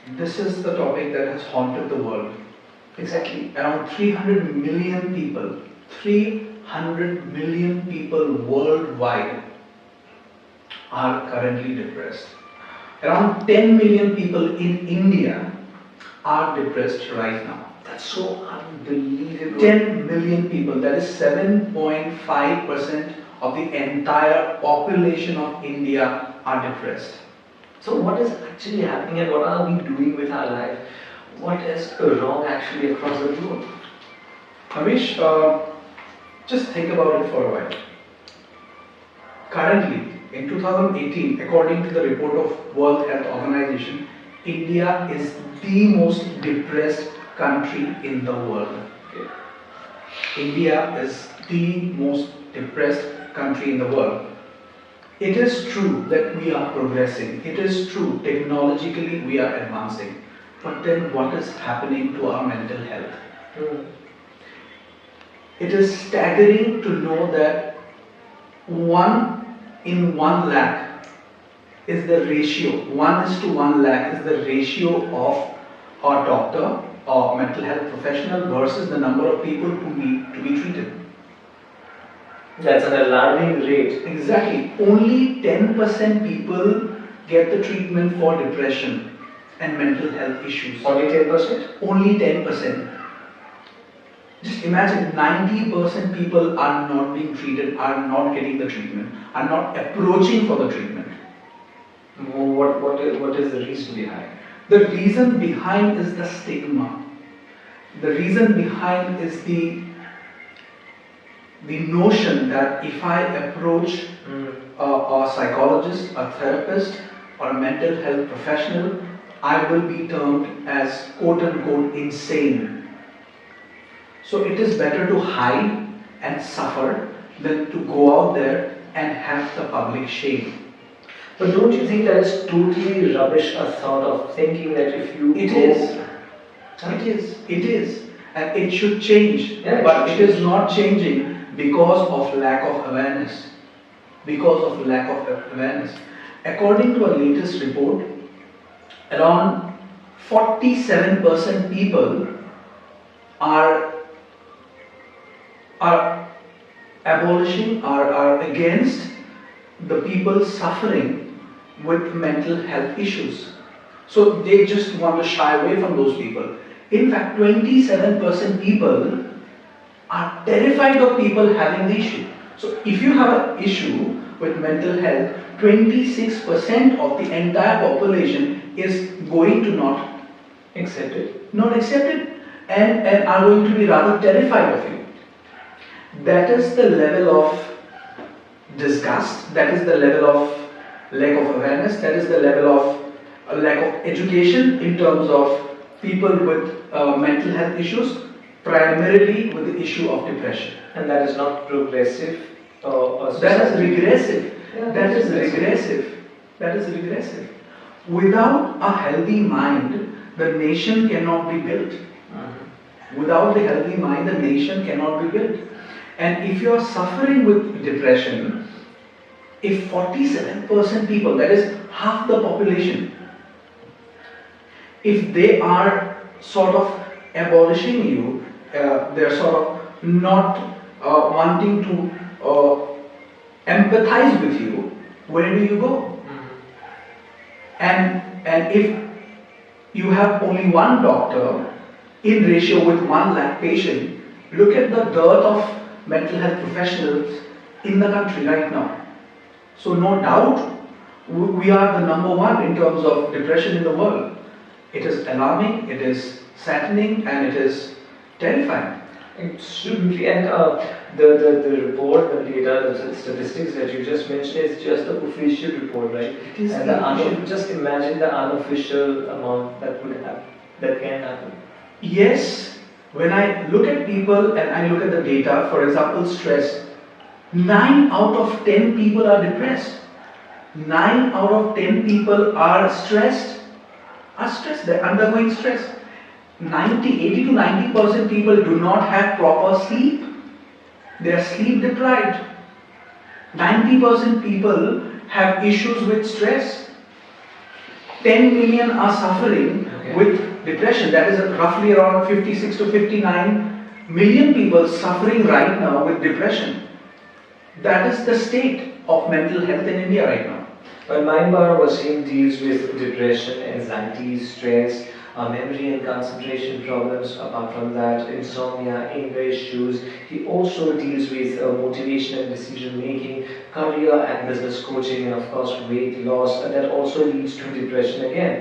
This is the topic that has haunted the world. Exactly. Around 300 million people, 300 million people worldwide are currently depressed. Around 10 million people in India are depressed right now. That's so unbelievable. 10 million people, that is 7.5% of the entire population of India are depressed. So what is actually happening and what are we doing with our life? What is wrong actually across the globe? Amish, just think about it for a while. Currently, in 2018, according to the report of World Health Organization, India is the most depressed country in the world. Okay. India is the most depressed country in the world. It is true that we are progressing. It is true technologically we are advancing. But then what is happening to our mental health? It is staggering to know that 1 in 1 lakh is the ratio, 1:1 lakh is the ratio of a doctor or mental health professional versus the number of people who need to be treated. That's an alarming rate. Exactly. Only 10% people get the treatment for depression and mental health issues. Only 10%? Only 10%. Just imagine 90% people are not being treated, are not getting the treatment, are not approaching for the treatment. What is the reason behind? The reason behind is the stigma. The reason behind is the notion that if I approach a psychologist, a therapist, or a mental health professional, I will be termed as quote unquote insane. So it is better to hide and suffer than to go out there and have the public shame. But don't you think that is totally rubbish, a thought of thinking that if you It is. And it should change. Yeah, but it is not changing because of lack of awareness. According to a latest report, around 47% people are abolishing, are against the people suffering with mental health issues. So they just want to shy away from those people. In fact, 27% people are terrified of people having the issue. So if you have an issue with mental health, 26% of the entire population is going to not accept it, and are going to be rather terrified of you. That is the level of disgust, that is the level of lack of awareness, that is the level of lack of education in terms of people with mental health issues, primarily with the issue of depression. And that is not progressive that is regressive. Yeah, that is regressive. Without a healthy mind, the nation cannot be built. Without the healthy mind, the nation cannot be built. And if you are suffering with depression, if 47% people, that is half the population, if they are sort of abolishing you, they are sort of not wanting to empathize with you, where do you go? And if you have only one doctor in ratio with 1 lakh patient, look at the dearth of mental health professionals in the country right now. So no doubt we are the number 1 in terms of depression in the world. It is alarming, it is saddening, and it is terrifying. Absolutely. And the report, the data, the statistics that you just mentioned is just the official report, right? It is and just imagine the unofficial amount that can happen. Yes, when I look at people and I look at the data, for example, stress, 9 out of 10 people are depressed. 9 out of 10 people are stressed. They're undergoing stress. 80 to 90% people do not have proper sleep. They are sleep deprived. 90% people have issues with stress. 10 million are suffering Okay. with depression. That is roughly around 56 to 59 million people suffering right now with depression. That is the state of mental health in India right now. Well, Mindbar Wasim deals with depression, anxiety, stress, memory and concentration problems. Apart from that, insomnia, anger issues. He also deals with motivation and decision making, career and business coaching, and of course weight loss. And that also leads to depression again.